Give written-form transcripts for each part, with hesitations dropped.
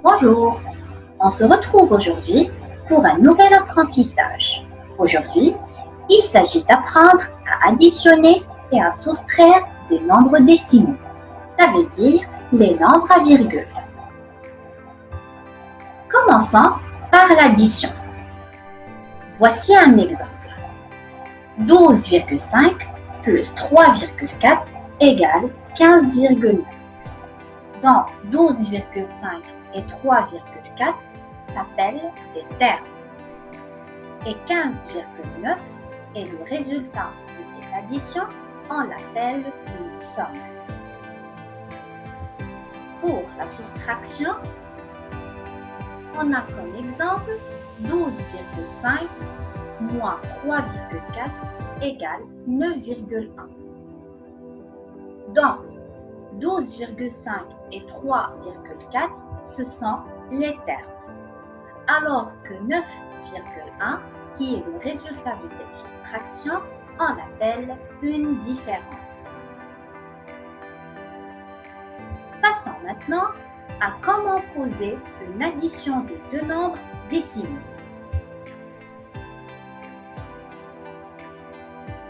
Bonjour, on se retrouve aujourd'hui pour un nouvel apprentissage. Aujourd'hui, il s'agit d'apprendre à additionner et à soustraire des nombres décimaux. Ça veut dire les nombres à virgule. Commençons par l'addition. Voici un exemple. 12,5 plus 3,4 égale 15,9. Donc, 12,5 et 3,4 s'appellent des termes. Et 15,9 est le résultat de cette addition, on l'appelle une somme. Pour la soustraction, on a comme exemple 12,5 moins 3,4 égale 9,1. Donc, 12,5 et 3,4, ce sont les termes. Alors que 9,1, qui est le résultat de cette soustraction, on l'appelle une différence. Passons maintenant à comment poser une addition de deux nombres décimaux.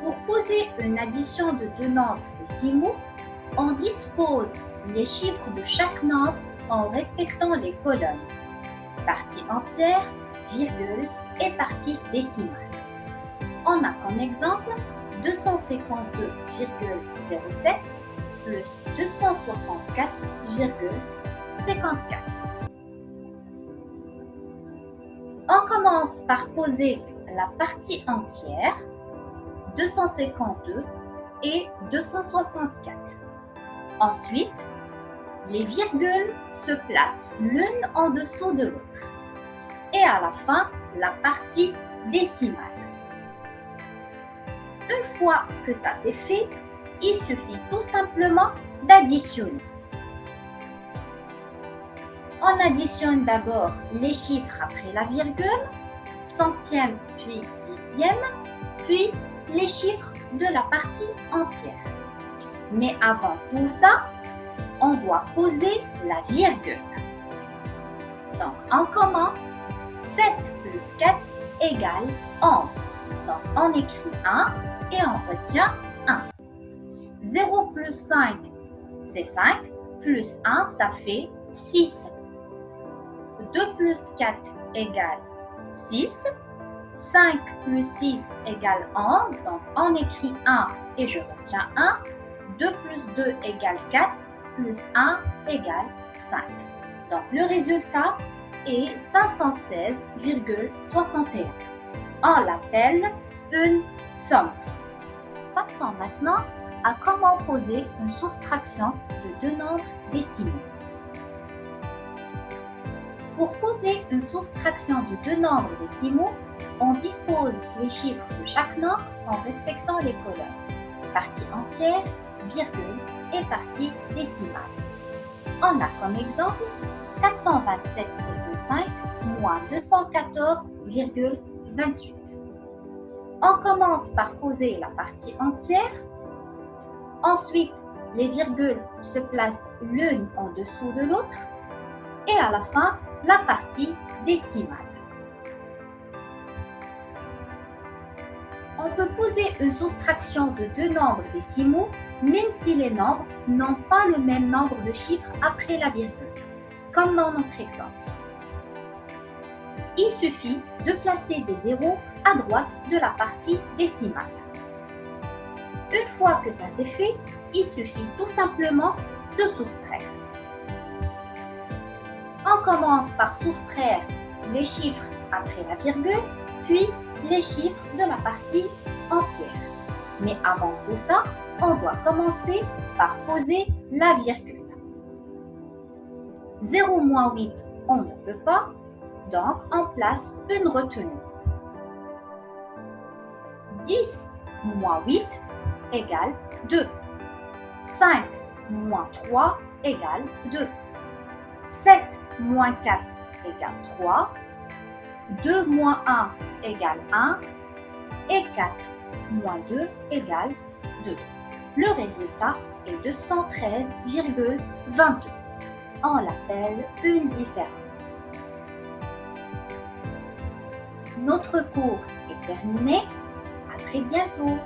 Pour poser une addition de deux nombres décimaux, on dispose les chiffres de chaque nombre en respectant les colonnes, partie entière, virgule et partie décimale. On a comme exemple 252,07 plus 264,54. On commence par poser la partie entière, 252 et 264. Ensuite, les virgules se placent l'une en dessous de l'autre. Et à la fin, la partie décimale. Une fois que ça c'est fait, il suffit tout simplement d'additionner. On additionne d'abord les chiffres après la virgule, centième puis dixième, puis les chiffres de la partie entière. Mais avant tout ça, on doit poser la virgule. Donc, on commence 7 plus 4 égale 11. Donc, on écrit 1 et on retient 1. 0 plus 5, c'est 5. Plus 1, ça fait 6. 2 plus 4 égale 6. 5 plus 6 égale 11. Donc, on écrit 1 et je retiens 1. 2 plus 2 égale 4. Plus 1 égale 5. Donc, le résultat est 516,61. On l'appelle une somme. Passons maintenant à comment poser une soustraction de deux nombres décimaux. Pour poser une soustraction de deux nombres décimaux, on dispose les chiffres de chaque nombre en respectant les colonnes, partie entière, virgule et partie décimale. On a comme exemple 427,5 moins 214,28. On commence par poser la partie entière. Ensuite, les virgules se placent l'une en dessous de l'autre. Et à la fin, la partie décimale. On peut poser une soustraction de deux nombres décimaux, même si les nombres n'ont pas le même nombre de chiffres après la virgule, comme dans notre exemple. Il suffit de placer des zéros à droite de la partie décimale. Une fois que ça c'est fait, il suffit tout simplement de soustraire. On commence par soustraire les chiffres après la virgule, puis les chiffres de la partie entière. Mais avant tout ça, on doit commencer par poser la virgule. 0 moins 8, on ne peut pas, donc on place une retenue. 10 moins 8 égale 2. 5 moins 3 égale 2. 7 moins 4 égale 3. 2 moins 1 égale 1. Et 4 moins 2 égale 2. Le résultat est 213,22. On l'appelle une différence. Notre cours est terminé. À très bientôt.